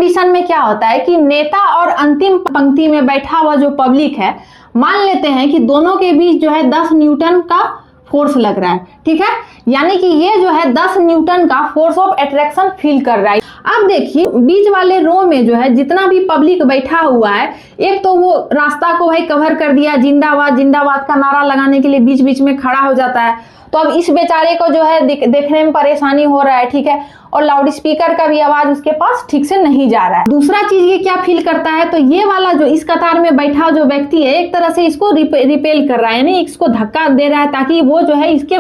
Condition में क्या होता है कि नेता और अंतिम पंक्ति में बैठा हुआ जो पब्लिक है, मान लेते हैं कि दोनों के बीच जो है 10 न्यूटन का फोर्स लग रहा है, ठीक है, यानी कि ये जो है 10 न्यूटन का फोर्स ऑफ अट्रैक्शन फील कर रहा है। अब देखिए बीच वाले रो में जो है जितना भी पब्लिक बैठा हुआ है, एक तो वो रास्ता को भाई कवर कर दिया, जिंदाबाद जिंदाबाद का नारा लगाने के लिए बीच बीच में खड़ा हो जाता है, तो अब इस बेचारे को जो है देखने में परेशानी हो रहा है, ठीक है, और लाउड स्पीकर का भी आवाज उसके पास ठीक से नहीं जा रहा है। दूसरा चीज ये क्या फील करता है, तो ये वाला जो इस कतार में बैठा जो व्यक्ति है एक तरह से इसको रिपेल कर रहा है, यानी इसको धक्का दे रहा है ताकि वो जो है इसके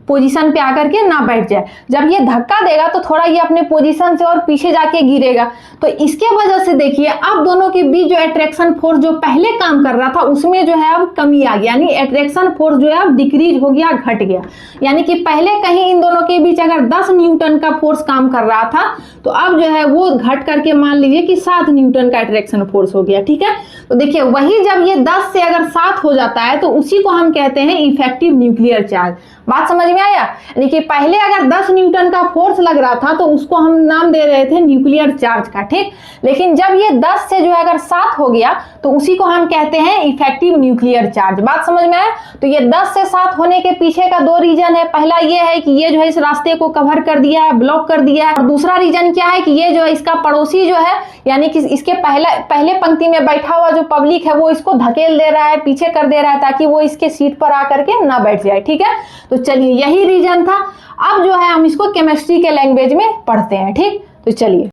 पोजीशन पे आकर के ना बैठ जाए। जब ये धक्का देगा तो थोड़ा ये अपने पोजीशन से और पीछे जाके गिरेगा, तो इसके वजह से देखिए अब दोनों के बीच जो अट्रैक्शन फोर्स जो पहले काम कर रहा था उसमें जो है अब कमी आ गया, यानी अट्रैक्शन फोर्स जो है अब डिक्रीज हो गया, घट गया। यानी कि पहले कहीं इन दोनों के बीच अगर 10 न्यूटन का फोर्स काम कर रहा था तो अब जो है वो घट करके मान लीजिए कि 7 न्यूटन का अट्रैक्शन फोर्स हो गया, ठीक है। तो देखिए वही जब ये 10 से अगर 7 हो जाता है तो उसी को हम कहते हैं इफेक्टिव न्यूक्लियर चार्ज। बात समझ में आया? यानी कि पहले अगर 10 न्यूटन का फोर्स लग रहा था तो उसको हम नाम दे रहे थे न्यूक्लियर चार्ज का, ठीक, लेकिन जब ये 10 से जो है अगर 7 हो गया तो उसी को हम कहते हैं इफेक्टिव न्यूक्लियर चार्ज। बात समझ में आया? तो ये 10 से 7 होने के पीछे का 2 रीजन है। पहला ये है कि ये जो है इस रास्ते को कवर कर दिया है, ब्लॉक कर दिया है, और दूसरा रीजन क्या है कि ये जो है इसका पड़ोसी जो है यानी कि इसके पहले पंक्ति में बैठा हुआ जो पब्लिक है वो इसको धकेल दे रहा है, पीछे कर दे रहा है ताकि वो इसके सीट पर आकर के ना बैठ जाए, ठीक है। तो चलिए यही रीजन था। अब जो है हम इसको केमिस्ट्री के लैंग्वेज में पढ़ते हैं, ठीक। तो चलिए